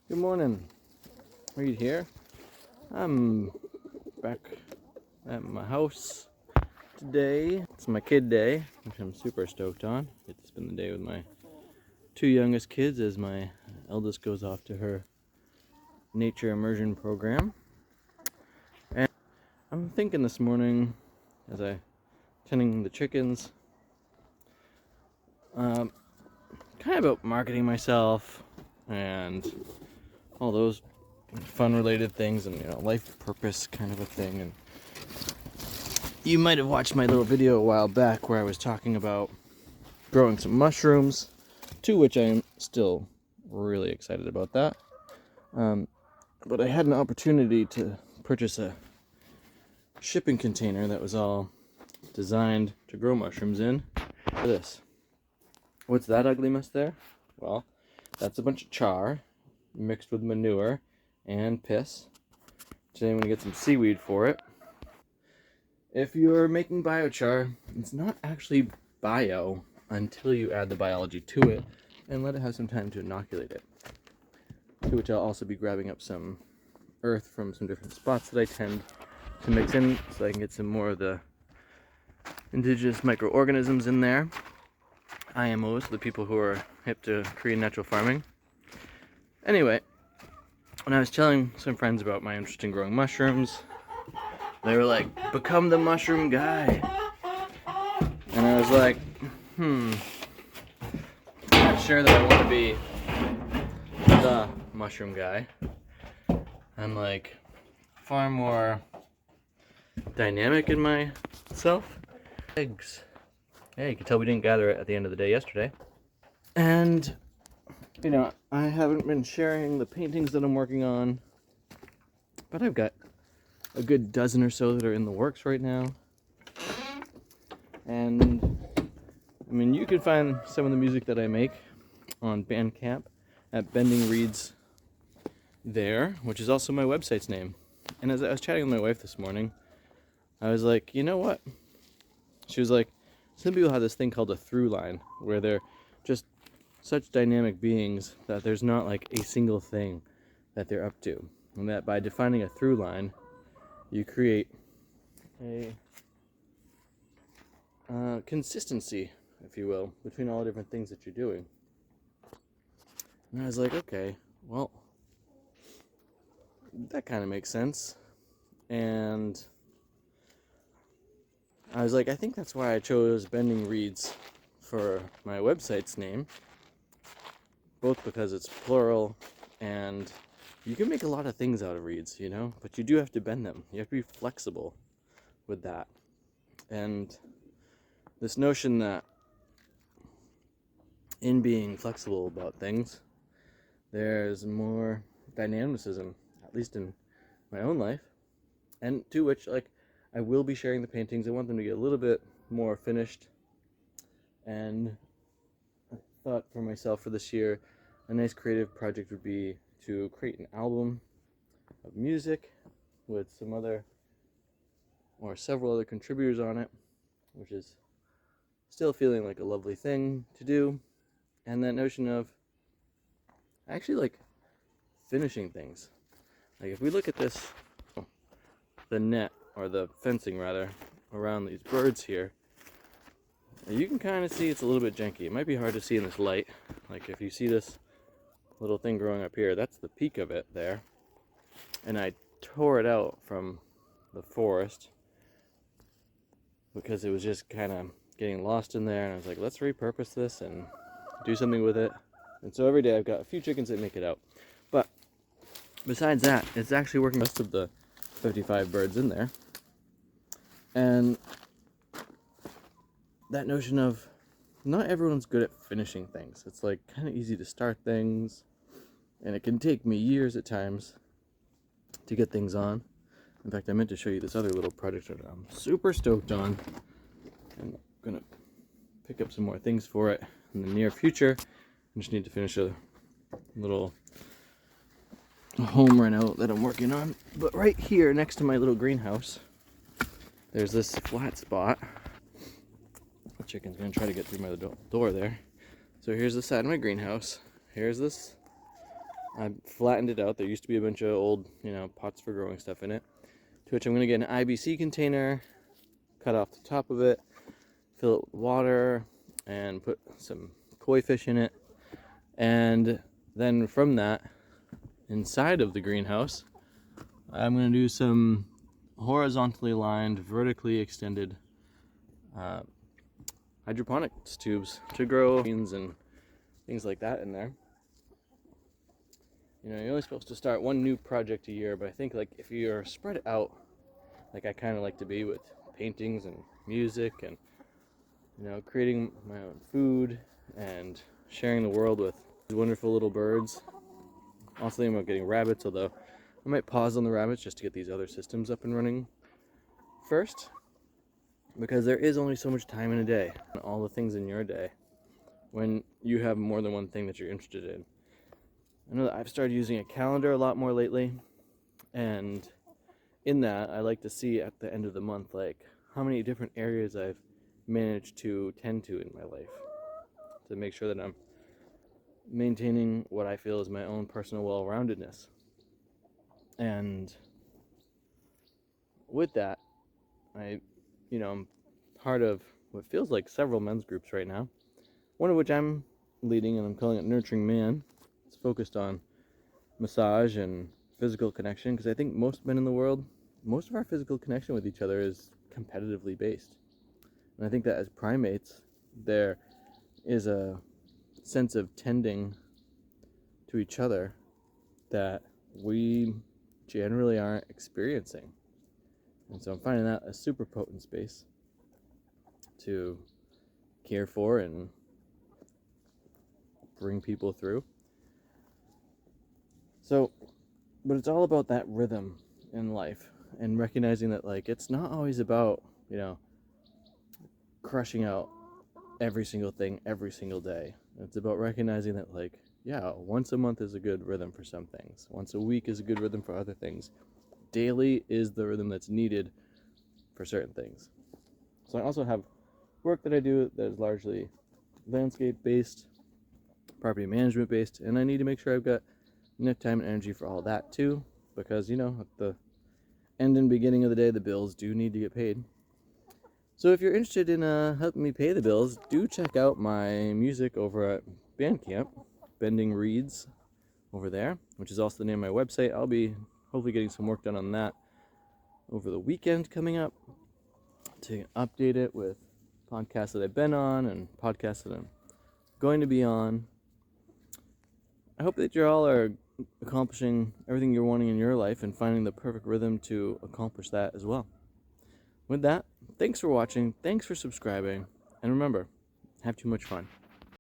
Good morning. Reed here. I'm back at my house today. It's my kid day, which I'm super stoked on. I get to spend the day with my two youngest kids as my eldest goes off to her nature immersion program. And I'm thinking this morning, as I tending the chickens, kind of about marketing myself and all those fun related things, and life purpose kind of a thing. And you might have watched my little video a while back where I was talking about growing some mushrooms, to which I am still really excited about that. But I had an opportunity to purchase a shipping container that was all designed to grow mushrooms in. This. What's that ugly mess there? Well, that's a bunch of char mixed with manure and piss. Today I'm going to get some seaweed for it. If you're making biochar, it's not actually bio until you add the biology to it and let it have some time to inoculate it. To which I'll also be grabbing up some earth from some different spots that I tend to mix in so I can get some more of the indigenous microorganisms in there. IMOs, the people who are hip to Korean natural farming. Anyway, when I was telling some friends about my interest in growing mushrooms, they were like, become the mushroom guy. And I was like, I'm not sure that I want to be the mushroom guy. I'm like far more dynamic in myself. Eggs. Hey, you can tell we didn't gather it at the end of the day yesterday. And, I haven't been sharing the paintings that I'm working on, but I've got a good dozen or so that are in the works right now. And, you can find some of the music that I make on Bandcamp at bendingreads there, which is also my website's name. And as I was chatting with my wife this morning, I was like, you know what? She was like, some people have this thing called a through line, where they're just such dynamic beings that there's not like a single thing that they're up to. And that by defining a through line, you create a consistency, if you will, between all the different things that you're doing. And I was like, okay, well, that kind of makes sense. And I was like, I think that's why I chose Bending Reads for my website's name. Both because it's plural and you can make a lot of things out of reeds, but you do have to bend them. You have to be flexible with that. And this notion that in being flexible about things, there's more dynamicism, at least in my own life, and to which, I will be sharing the paintings. I want them to get a little bit more finished, and I thought for myself for this year, a nice creative project would be to create an album of music with some other, or several other contributors on it, which is still feeling like a lovely thing to do. And that notion of actually finishing things. If we look at this, the net, or the fencing rather, around these birds here, you can kind of see it's a little bit janky. It might be hard to see in this light. If you see this little thing growing up here, that's the peak of it there. And I tore it out from the forest because it was just kind of getting lost in there, and I was like, let's repurpose this and do something with it. And so every day I've got a few chickens that make it out. But besides that, it's actually working the rest of the 55 birds in there. And that notion of not everyone's good at finishing things. It's kind of easy to start things, and it can take me years at times to get things on. In fact, I meant to show you this other little project that I'm super stoked on, and I'm gonna pick up some more things for it in the near future. I just need to finish a little home reno that I'm working on. But right here next to my little greenhouse, there's this flat spot. The chicken's gonna try to get through my door there. So here's the side of my greenhouse. Here's this I flattened it out. There used to be a bunch of old, pots for growing stuff in it. To which I'm going to get an IBC container, cut off the top of it, fill it with water, and put some koi fish in it. And then from that, inside of the greenhouse, I'm going to do some horizontally lined, vertically extended hydroponics tubes to grow beans and things like that in there. You're only supposed to start one new project a year, but I think like if you're spread out, like I kind of like to be with paintings and music and creating my own food and sharing the world with these wonderful little birds. Also thinking about getting rabbits, although I might pause on the rabbits just to get these other systems up and running first, because there is only so much time in a day, and all the things in your day, when you have more than one thing that you're interested in. I know that I've started using a calendar a lot more lately, and in that I like to see at the end of the month like how many different areas I've managed to tend to in my life, to make sure that I'm maintaining what I feel is my own personal well-roundedness. And with that, I'm part of what feels like several men's groups right now, one of which I'm leading, and I'm calling it Nurturing Man. It's focused on massage and physical connection, because I think most men in the world, most of our physical connection with each other is competitively based. And I think that as primates, there is a sense of tending to each other that we generally aren't experiencing. And so I'm finding that a super potent space to care for and bring people through. So, but it's all about that rhythm in life, and recognizing that like it's not always about, crushing out every single thing every single day. It's about recognizing that like, yeah, once a month is a good rhythm for some things. Once a week is a good rhythm for other things. Daily is the rhythm that's needed for certain things. So I also have work that I do that is largely landscape based, property management based, and I need to make sure I've got enough time and energy for all that too, because at the end and beginning of the day, the bills do need to get paid. So if you're interested in helping me pay the bills, do check out my music over at Bandcamp, bendingreads over there, which is also the name of my website. I'll be hopefully getting some work done on that over the weekend coming up, to update it with podcasts that I've been on and podcasts that I'm going to be on. I hope that you all are accomplishing everything you're wanting in your life and finding the perfect rhythm to accomplish that as well. With that, thanks for watching, thanks for subscribing, and remember, have too much fun.